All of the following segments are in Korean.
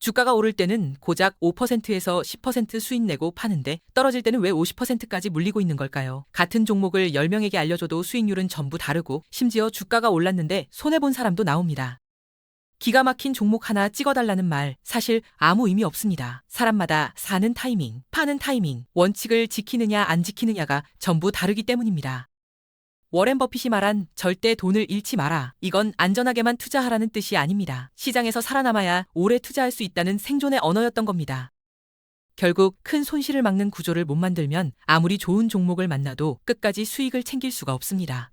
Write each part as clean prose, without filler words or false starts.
주가가 오를 때는 고작 5%에서 10% 수익 내고 파는데 떨어질 때는 왜 50%까지 물리고 있는 걸까요? 같은 종목을 10명에게 알려줘도 수익률은 전부 다르고 심지어 주가가 올랐는데 손해본 사람도 나옵니다. 기가 막힌 종목 하나 찍어달라는 말 사실 아무 의미 없습니다. 사람마다 사는 타이밍, 파는 타이밍, 원칙을 지키느냐 안 지키느냐가 전부 다르기 때문입니다. 워렌 버핏이 말한 절대 돈을 잃지 마라. 이건 안전하게만 투자하라는 뜻이 아닙니다. 시장에서 살아남아야 오래 투자할 수 있다는 생존의 언어였던 겁니다. 결국 큰 손실을 막는 구조를 못 만들면 아무리 좋은 종목을 만나도 끝까지 수익을 챙길 수가 없습니다.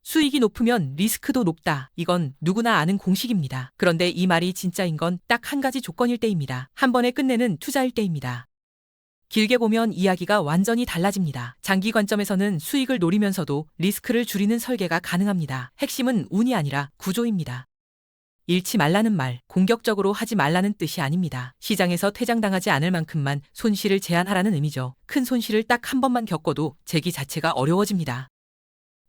수익이 높으면 리스크도 높다. 이건 누구나 아는 공식입니다. 그런데 이 말이 진짜인 건 딱 한 가지 조건일 때입니다. 한 번에 끝내는 투자일 때입니다. 길게 보면 이야기가 완전히 달라집니다. 장기 관점에서는 수익을 노리면서도 리스크를 줄이는 설계가 가능합니다. 핵심은 운이 아니라 구조입니다. 잃지 말라는 말, 공격적으로 하지 말라는 뜻이 아닙니다. 시장에서 퇴장당하지 않을 만큼만 손실을 제한하라는 의미죠. 큰 손실을 딱 한 번만 겪어도 재기 자체가 어려워집니다.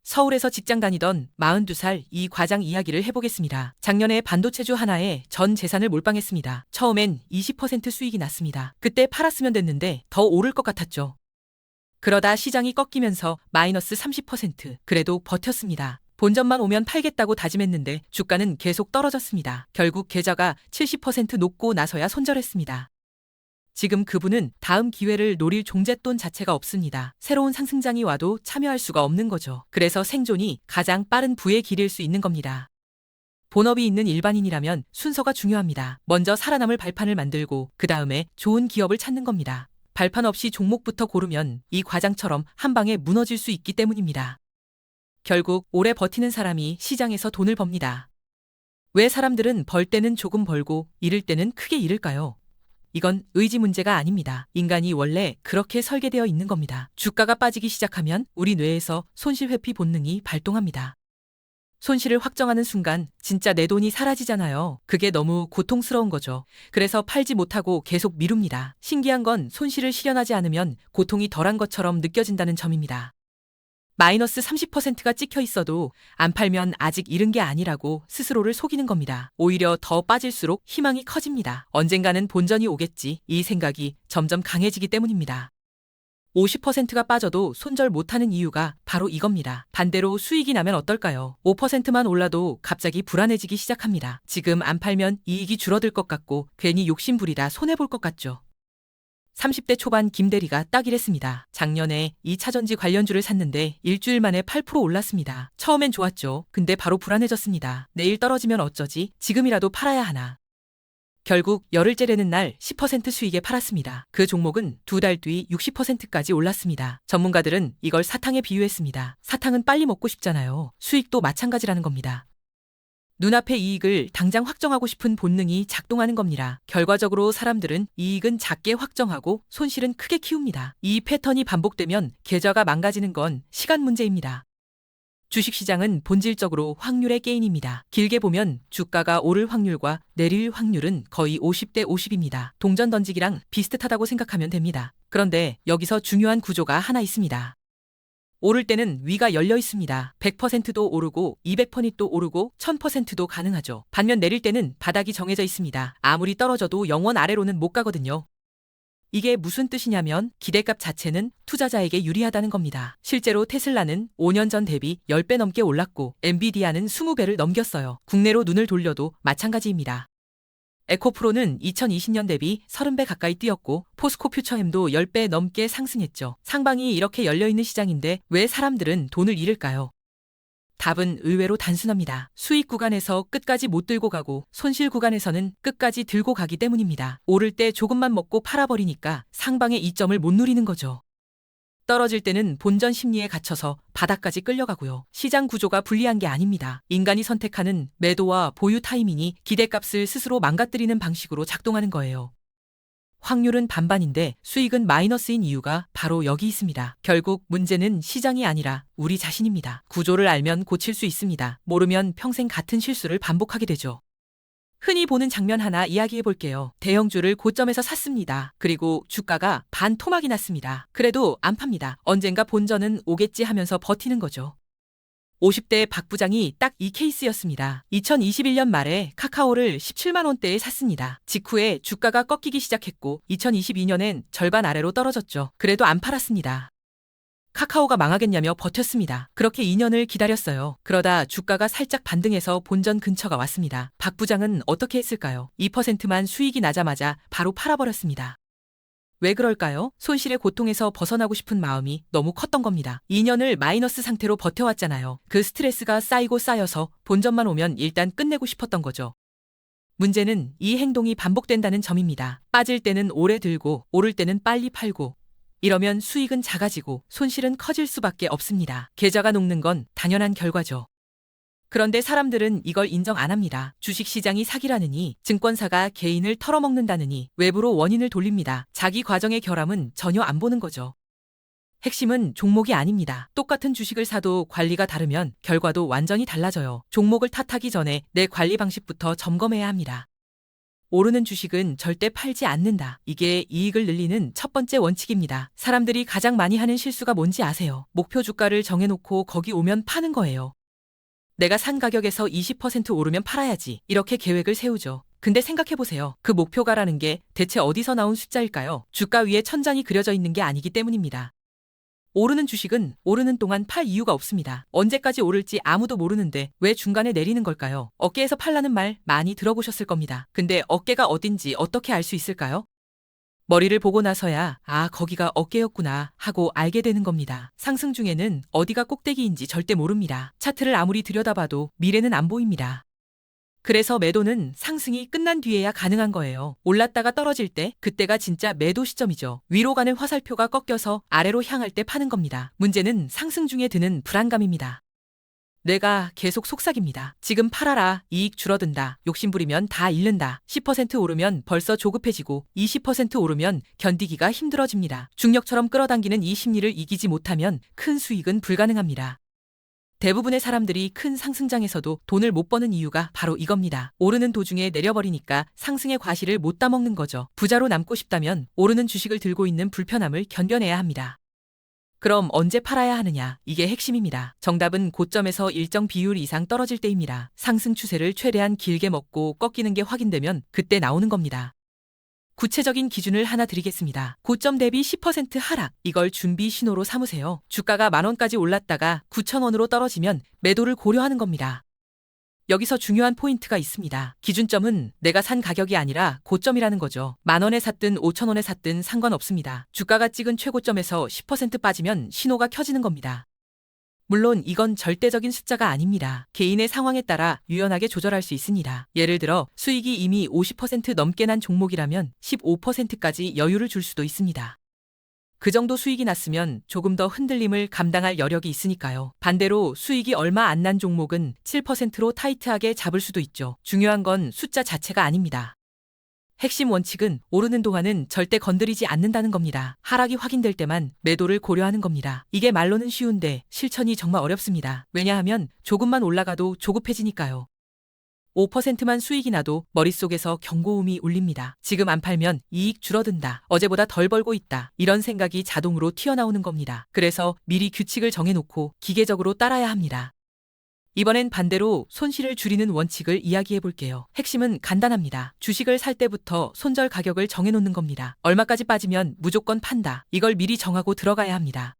서울에서 직장 다니던 42살 이 과장 이야기를 해보겠습니다. 작년에 반도체주 하나에 전 재산을 몰빵했습니다. 처음엔 20% 수익이 났습니다. 그때 팔았으면 됐는데 더 오를 것 같았죠. 그러다 시장이 꺾이면서 마이너스 30%, 그래도 버텼습니다. 본전만 오면 팔겠다고 다짐했는데 주가는 계속 떨어졌습니다. 결국 계좌가 70% 녹고 나서야 손절했습니다. 지금 그분은 다음 기회를 노릴 종잣돈 자체가 없습니다. 새로운 상승장이 와도 참여할 수가 없는 거죠. 그래서 생존이 가장 빠른 부의 길일 수 있는 겁니다. 본업이 있는 일반인이라면 순서가 중요합니다. 먼저 살아남을 발판을 만들고 그 다음에 좋은 기업을 찾는 겁니다. 발판 없이 종목부터 고르면 이 과장처럼 한 방에 무너질 수 있기 때문입니다. 결국 오래 버티는 사람이 시장에서 돈을 법니다. 왜 사람들은 벌 때는 조금 벌고 잃을 때는 크게 잃을까요? 이건 의지 문제가 아닙니다. 인간이 원래 그렇게 설계되어 있는 겁니다. 주가가 빠지기 시작하면 우리 뇌에서 손실 회피 본능이 발동합니다. 손실을 확정하는 순간 진짜 내 돈이 사라지잖아요. 그게 너무 고통스러운 거죠. 그래서 팔지 못하고 계속 미룹니다. 신기한 건 손실을 실현하지 않으면 고통이 덜한 것처럼 느껴진다는 점입니다. 마이너스 30%가 찍혀 있어도 안 팔면 아직 잃은 게 아니라고 스스로를 속이는 겁니다. 오히려 더 빠질수록 희망이 커집니다. 언젠가는 본전이 오겠지. 이 생각이 점점 강해지기 때문입니다. 50%가 빠져도 손절 못하는 이유가 바로 이겁니다. 반대로 수익이 나면 어떨까요? 5%만 올라도 갑자기 불안해지기 시작합니다. 지금 안 팔면 이익이 줄어들 것 같고 괜히 욕심부리다 손해볼 것 같죠. 30대 초반 김대리가 딱 이랬습니다. 작년에 2차전지 관련주를 샀는데 일주일 만에 8% 올랐습니다. 처음엔 좋았죠. 근데 바로 불안해졌습니다. 내일 떨어지면 어쩌지? 지금이라도 팔아야 하나. 결국 열흘째라는 날 10% 수익에 팔았습니다. 그 종목은 2달 뒤 60%까지 올랐습니다. 전문가들은 이걸 사탕에 비유했습니다. 사탕은 빨리 먹고 싶잖아요. 수익도 마찬가지라는 겁니다. 눈앞의 이익을 당장 확정하고 싶은 본능이 작동하는 겁니다. 결과적으로 사람들은 이익은 작게 확정하고 손실은 크게 키웁니다. 이 패턴이 반복되면 계좌가 망가지는 건 시간 문제입니다. 주식시장은 본질적으로 확률의 게임입니다. 길게 보면 주가가 오를 확률과 내릴 확률은 거의 50대 50입니다. 동전 던지기랑 비슷하다고 생각하면 됩니다. 그런데 여기서 중요한 구조가 하나 있습니다. 오를 때는 위가 열려 있습니다. 100%도 오르고 200%도 오르고 1000%도 가능하죠. 반면 내릴 때는 바닥이 정해져 있습니다. 아무리 떨어져도 영원 아래로는 못 가거든요. 이게 무슨 뜻이냐면 기대값 자체는 투자자에게 유리하다는 겁니다. 실제로 테슬라는 5년 전 대비 10배 넘게 올랐고 엔비디아는 20배를 넘겼어요. 국내로 눈을 돌려도 마찬가지입니다. 에코프로는 2020년 대비 30배 가까이 뛰었고 포스코 퓨처엠도 10배 넘게 상승했죠. 상방이 이렇게 열려있는 시장인데 왜 사람들은 돈을 잃을까요? 답은 의외로 단순합니다. 수익 구간에서 끝까지 못 들고 가고 손실 구간에서는 끝까지 들고 가기 때문입니다. 오를 때 조금만 먹고 팔아버리니까 상방의 이점을 못 누리는 거죠. 떨어질 때는 본전 심리에 갇혀서 바닥까지 끌려가고요. 시장 구조가 불리한 게 아닙니다. 인간이 선택하는 매도와 보유 타이밍이 기대값을 스스로 망가뜨리는 방식으로 작동하는 거예요. 확률은 반반인데 수익은 마이너스인 이유가 바로 여기 있습니다. 결국 문제는 시장이 아니라 우리 자신입니다. 구조를 알면 고칠 수 있습니다. 모르면 평생 같은 실수를 반복하게 되죠. 흔히 보는 장면 하나 이야기해 볼게요. 대형주를 고점에서 샀습니다. 그리고 주가가 반 토막이 났습니다. 그래도 안 팝니다. 언젠가 본전은 오겠지 하면서 버티는 거죠. 50대 박 부장이 딱 이 케이스였습니다. 2021년 말에 카카오를 17만 원대에 샀습니다. 직후에 주가가 꺾이기 시작했고 2022년엔 절반 아래로 떨어졌죠. 그래도 안 팔았습니다. 카카오가 망하겠냐며 버텼습니다. 그렇게 2년을 기다렸어요. 그러다 주가가 살짝 반등해서 본전 근처가 왔습니다. 박 부장은 어떻게 했을까요? 2%만 수익이 나자마자 바로 팔아버렸습니다. 왜 그럴까요? 손실의 고통에서 벗어나고 싶은 마음이 너무 컸던 겁니다. 2년을 마이너스 상태로 버텨왔잖아요. 그 스트레스가 쌓이고 쌓여서 본전만 오면 일단 끝내고 싶었던 거죠. 문제는 이 행동이 반복된다는 점입니다. 빠질 때는 오래 들고 오를 때는 빨리 팔고 이러면 수익은 작아지고 손실은 커질 수밖에 없습니다. 계좌가 녹는 건 당연한 결과죠. 그런데 사람들은 이걸 인정 안 합니다. 주식시장이 사기라느니, 증권사가 개인을 털어먹는다느니 외부로 원인을 돌립니다. 자기 과정의 결함은 전혀 안 보는 거죠. 핵심은 종목이 아닙니다. 똑같은 주식을 사도 관리가 다르면 결과도 완전히 달라져요. 종목을 탓하기 전에 내 관리 방식부터 점검해야 합니다. 오르는 주식은 절대 팔지 않는다. 이게 이익을 늘리는 첫 번째 원칙입니다. 사람들이 가장 많이 하는 실수가 뭔지 아세요? 목표 주가를 정해놓고 거기 오면 파는 거예요. 내가 산 가격에서 20% 오르면 팔아야지. 이렇게 계획을 세우죠. 근데 생각해보세요. 그 목표가라는 게 대체 어디서 나온 숫자일까요? 주가 위에 천장이 그려져 있는 게 아니기 때문입니다. 오르는 주식은 오르는 동안 팔 이유가 없습니다. 언제까지 오를지 아무도 모르는데 왜 중간에 내리는 걸까요? 어깨에서 팔라는 말 많이 들어보셨을 겁니다. 근데 어깨가 어딘지 어떻게 알 수 있을까요? 머리를 보고 나서야 거기가 어깨였구나 하고 알게 되는 겁니다. 상승 중에는 어디가 꼭대기인지 절대 모릅니다. 차트를 아무리 들여다봐도 미래는 안 보입니다. 그래서 매도는 상승이 끝난 뒤에야 가능한 거예요. 올랐다가 떨어질 때 그때가 진짜 매도 시점이죠. 위로 가는 화살표가 꺾여서 아래로 향할 때 파는 겁니다. 문제는 상승 중에 드는 불안감입니다. 뇌가 계속 속삭입니다. 지금 팔아라. 이익 줄어든다. 욕심부리면 다 잃는다. 10% 오르면 벌써 조급해지고 20% 오르면 견디기가 힘들어집니다. 중력처럼 끌어당기는 이 심리를 이기지 못하면 큰 수익은 불가능합니다. 대부분의 사람들이 큰 상승장에서도 돈을 못 버는 이유가 바로 이겁니다. 오르는 도중에 내려버리니까 상승의 과실을 못 따먹는 거죠. 부자로 남고 싶다면 오르는 주식을 들고 있는 불편함을 견뎌내야 합니다. 그럼 언제 팔아야 하느냐? 이게 핵심입니다. 정답은 고점에서 일정 비율 이상 떨어질 때입니다. 상승 추세를 최대한 길게 먹고 꺾이는 게 확인되면 그때 나오는 겁니다. 구체적인 기준을 하나 드리겠습니다. 고점 대비 10% 하락. 이걸 준비 신호로 삼으세요. 주가가 10,000원까지 올랐다가 9,000원으로 떨어지면 매도를 고려하는 겁니다. 여기서 중요한 포인트가 있습니다. 기준점은 내가 산 가격이 아니라 고점이라는 거죠. 10,000원에 샀든 5,000원에 샀든 상관없습니다. 주가가 찍은 최고점에서 10% 빠지면 신호가 켜지는 겁니다. 물론 이건 절대적인 숫자가 아닙니다. 개인의 상황에 따라 유연하게 조절할 수 있습니다. 예를 들어 수익이 이미 50% 넘게 난 종목이라면 15%까지 여유를 줄 수도 있습니다. 그 정도 수익이 났으면 조금 더 흔들림을 감당할 여력이 있으니까요. 반대로 수익이 얼마 안 난 종목은 7%로 타이트하게 잡을 수도 있죠. 중요한 건 숫자 자체가 아닙니다. 핵심 원칙은 오르는 동안은 절대 건드리지 않는다는 겁니다. 하락이 확인될 때만 매도를 고려하는 겁니다. 이게 말로는 쉬운데 실천이 정말 어렵습니다. 왜냐하면 조금만 올라가도 조급해지니까요. 5%만 수익이 나도 머릿속에서 경고음이 울립니다. 지금 안 팔면 이익 줄어든다. 어제보다 덜 벌고 있다. 이런 생각이 자동으로 튀어나오는 겁니다. 그래서 미리 규칙을 정해놓고 기계적으로 따라야 합니다. 이번엔 반대로 손실을 줄이는 원칙을 이야기해 볼게요. 핵심은 간단합니다. 주식을 살 때부터 손절 가격을 정해놓는 겁니다. 얼마까지 빠지면 무조건 판다. 이걸 미리 정하고 들어가야 합니다.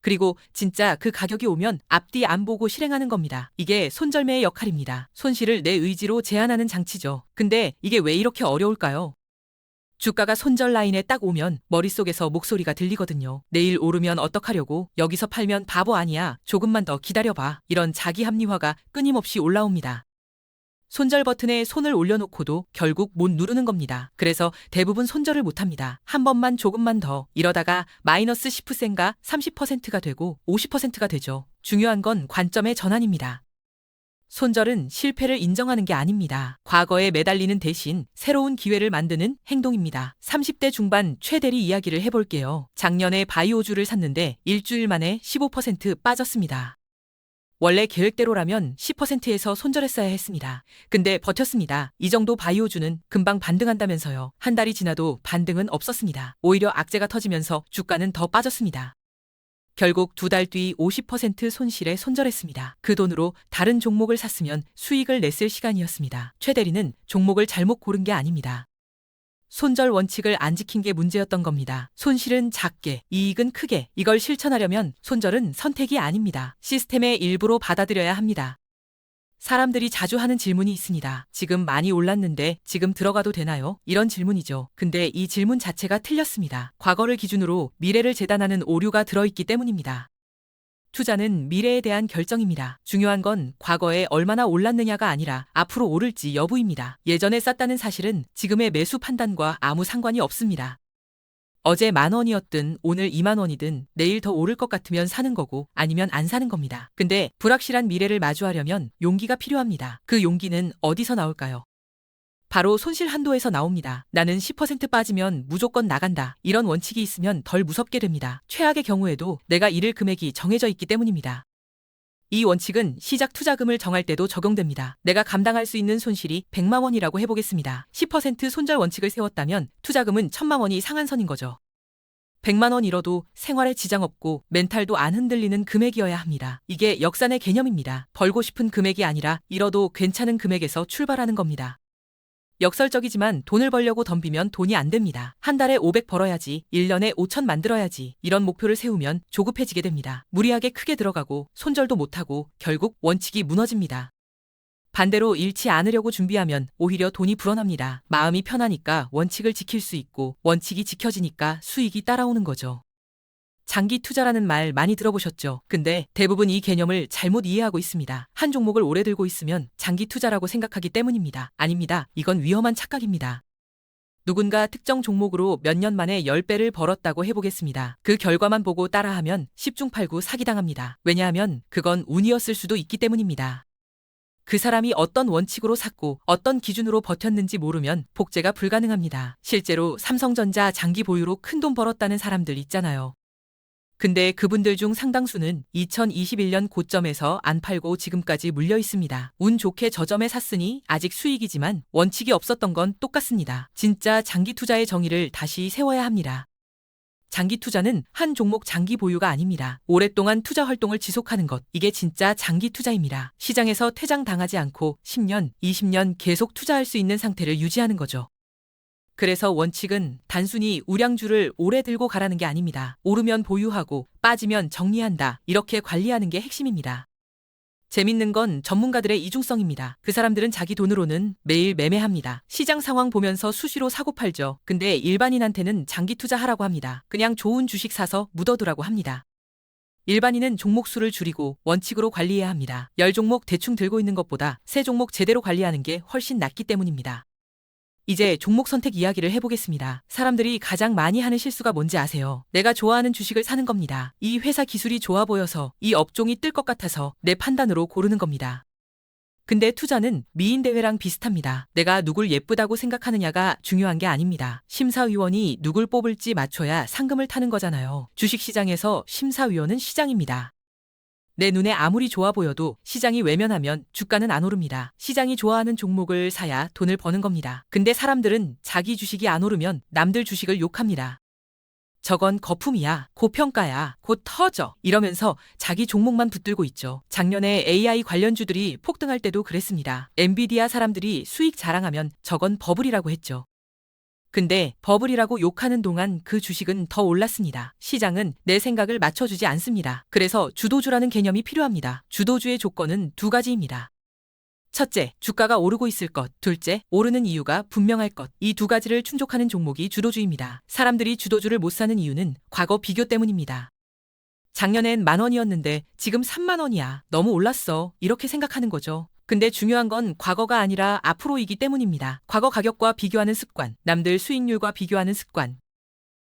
그리고 진짜 그 가격이 오면 앞뒤 안 보고 실행하는 겁니다. 이게 손절매의 역할입니다. 손실을 내 의지로 제한하는 장치죠. 근데 이게 왜 이렇게 어려울까요? 주가가 손절 라인에 딱 오면 머릿속에서 목소리가 들리거든요. 내일 오르면 어떡하려고? 여기서 팔면 바보 아니야. 조금만 더 기다려봐. 이런 자기 합리화가 끊임없이 올라옵니다. 손절 버튼에 손을 올려놓고도 결국 못 누르는 겁니다. 그래서 대부분 손절을 못합니다. 한 번만 조금만 더 이러다가 마이너스 10%인가 30%가 되고 50%가 되죠. 중요한 건 관점의 전환입니다. 손절은 실패를 인정하는 게 아닙니다. 과거에 매달리는 대신 새로운 기회를 만드는 행동입니다. 30대 중반 최대리 이야기를 해볼게요. 작년에 바이오주를 샀는데 일주일 만에 15% 빠졌습니다. 원래 계획대로라면 10%에서 손절했어야 했습니다. 근데 버텼습니다. 이 정도 바이오주는 금방 반등한다면서요. 한 달이 지나도 반등은 없었습니다. 오히려 악재가 터지면서 주가는 더 빠졌습니다. 결국 2달 뒤 50% 손실에 손절했습니다. 그 돈으로 다른 종목을 샀으면 수익을 냈을 시간이었습니다. 최 대리는 종목을 잘못 고른 게 아닙니다. 손절 원칙을 안 지킨 게 문제였던 겁니다. 손실은 작게, 이익은 크게. 이걸 실천하려면 손절은 선택이 아닙니다. 시스템의 일부로 받아들여야 합니다. 사람들이 자주 하는 질문이 있습니다. 지금 많이 올랐는데 지금 들어가도 되나요? 이런 질문이죠. 근데 이 질문 자체가 틀렸습니다. 과거를 기준으로 미래를 재단하는 오류가 들어있기 때문입니다. 투자는 미래에 대한 결정입니다. 중요한 건 과거에 얼마나 올랐느냐가 아니라 앞으로 오를지 여부입니다. 예전에 쌌다는 사실은 지금의 매수 판단과 아무 상관이 없습니다. 어제 10,000원이었든 오늘 20,000원이든 내일 더 오를 것 같으면 사는 거고 아니면 안 사는 겁니다. 근데 불확실한 미래를 마주하려면 용기가 필요합니다. 그 용기는 어디서 나올까요? 바로 손실 한도에서 나옵니다. 나는 10% 빠지면 무조건 나간다. 이런 원칙이 있으면 덜 무섭게 됩니다. 최악의 경우에도 내가 잃을 금액이 정해져 있기 때문입니다. 이 원칙은 시작 투자금을 정할 때도 적용됩니다. 내가 감당할 수 있는 손실이 100만 원이라고 해보겠습니다. 10% 손절 원칙을 세웠다면 투자금은 1,000만 원이 상한선인 거죠. 100만 원 잃어도 생활에 지장 없고 멘탈도 안 흔들리는 금액이어야 합니다. 이게 역산의 개념입니다. 벌고 싶은 금액이 아니라 잃어도 괜찮은 금액에서 출발하는 겁니다. 역설적이지만 돈을 벌려고 덤비면 돈이 안 됩니다. 한 달에 500 벌어야지, 1년에 5,000 만들어야지 이런 목표를 세우면 조급해지게 됩니다. 무리하게 크게 들어가고 손절도 못하고 결국 원칙이 무너집니다. 반대로 잃지 않으려고 준비하면 오히려 돈이 불어납니다. 마음이 편하니까 원칙을 지킬 수 있고 원칙이 지켜지니까 수익이 따라오는 거죠. 장기 투자라는 말 많이 들어보셨죠? 근데 대부분 이 개념을 잘못 이해하고 있습니다. 한 종목을 오래 들고 있으면 장기 투자라고 생각하기 때문입니다. 아닙니다. 이건 위험한 착각입니다. 누군가 특정 종목으로 몇 년 만에 10배를 벌었다고 해보겠습니다. 그 결과만 보고 따라하면 10중 8구 사기당합니다. 왜냐하면 그건 운이었을 수도 있기 때문입니다. 그 사람이 어떤 원칙으로 샀고 어떤 기준으로 버텼는지 모르면 복제가 불가능합니다. 실제로 삼성전자 장기 보유로 큰돈 벌었다는 사람들 있잖아요. 근데 그분들 중 상당수는 2021년 고점에서 안 팔고 지금까지 물려 있습니다. 운 좋게 저점에 샀으니 아직 수익이지만 원칙이 없었던 건 똑같습니다. 진짜 장기 투자의 정의를 다시 세워야 합니다. 장기 투자는 한 종목 장기 보유가 아닙니다. 오랫동안 투자 활동을 지속하는 것, 이게 진짜 장기 투자입니다. 시장에서 퇴장당하지 않고 10년, 20년 계속 투자할 수 있는 상태를 유지하는 거죠. 그래서 원칙은 단순히 우량주를 오래 들고 가라는 게 아닙니다. 오르면 보유하고 빠지면 정리한다. 이렇게 관리하는 게 핵심입니다. 재밌는 건 전문가들의 이중성입니다. 그 사람들은 자기 돈으로는 매일 매매합니다. 시장 상황 보면서 수시로 사고 팔죠. 근데 일반인한테는 장기 투자하라고 합니다. 그냥 좋은 주식 사서 묻어두라고 합니다. 일반인은 종목 수를 줄이고 원칙으로 관리해야 합니다. 10종목 대충 들고 있는 것보다 3종목 제대로 관리하는 게 훨씬 낫기 때문입니다. 이제 종목 선택 이야기를 해보겠습니다. 사람들이 가장 많이 하는 실수가 뭔지 아세요? 내가 좋아하는 주식을 사는 겁니다. 이 회사 기술이 좋아 보여서, 이 업종이 뜰 것 같아서 내 판단으로 고르는 겁니다. 근데 투자는 미인대회랑 비슷합니다. 내가 누굴 예쁘다고 생각하느냐가 중요한 게 아닙니다. 심사위원이 누굴 뽑을지 맞춰야 상금을 타는 거잖아요. 주식시장에서 심사위원은 시장입니다. 내 눈에 아무리 좋아 보여도 시장이 외면하면 주가는 안 오릅니다. 시장이 좋아하는 종목을 사야 돈을 버는 겁니다. 근데 사람들은 자기 주식이 안 오르면 남들 주식을 욕합니다. 저건 거품이야, 고평가야, 곧 터져 이러면서 자기 종목만 붙들고 있죠. 작년에 AI 관련주들이 폭등할 때도 그랬습니다. 엔비디아 사람들이 수익 자랑하면 저건 버블이라고 했죠. 근데 버블이라고 욕하는 동안 그 주식은 더 올랐습니다. 시장은 내 생각을 맞춰주지 않습니다. 그래서 주도주라는 개념이 필요합니다. 주도주의 조건은 2가지입니다. 첫째, 주가가 오르고 있을 것. 둘째, 오르는 이유가 분명할 것. 이 2가지를 충족하는 종목이 주도주입니다. 사람들이 주도주를 못 사는 이유는 과거 비교 때문입니다. 작년엔 10,000원이었는데 지금 30,000원이야. 너무 올랐어. 이렇게 생각하는 거죠. 근데 중요한 건 과거가 아니라 앞으로이기 때문입니다. 과거 가격과 비교하는 습관, 남들 수익률과 비교하는 습관.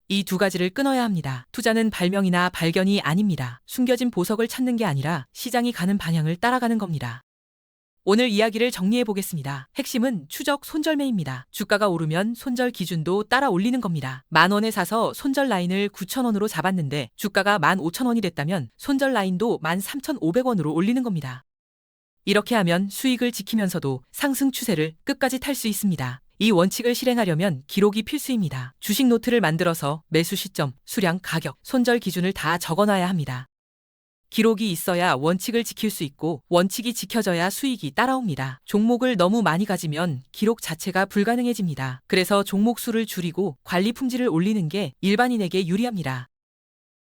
이 2가지를 끊어야 합니다. 투자는 발명이나 발견이 아닙니다. 숨겨진 보석을 찾는 게 아니라 시장이 가는 방향을 따라가는 겁니다. 오늘 이야기를 정리해 보겠습니다. 핵심은 추적 손절매입니다. 주가가 오르면 손절 기준도 따라 올리는 겁니다. 10,000원에 사서 손절 라인을 9,000원으로 잡았는데 주가가 15,000원이 됐다면 손절 라인도 13,500원으로 올리는 겁니다. 이렇게 하면 수익을 지키면서도 상승 추세를 끝까지 탈 수 있습니다. 이 원칙을 실행하려면 기록이 필수입니다. 주식 노트를 만들어서 매수 시점, 수량, 가격, 손절 기준을 다 적어놔야 합니다. 기록이 있어야 원칙을 지킬 수 있고 원칙이 지켜져야 수익이 따라옵니다. 종목을 너무 많이 가지면 기록 자체가 불가능해집니다. 그래서 종목 수를 줄이고 관리 품질을 올리는 게 일반인에게 유리합니다.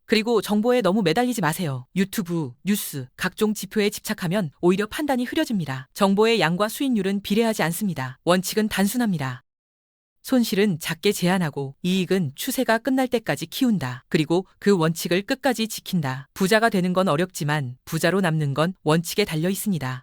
그리고 정보에 너무 매달리지 마세요. 유튜브, 뉴스, 각종 지표에 집착하면 오히려 판단이 흐려집니다. 정보의 양과 수익률은 비례하지 않습니다. 원칙은 단순합니다. 손실은 작게 제한하고 이익은 추세가 끝날 때까지 키운다. 그리고 그 원칙을 끝까지 지킨다. 부자가 되는 건 어렵지만 부자로 남는 건 원칙에 달려 있습니다.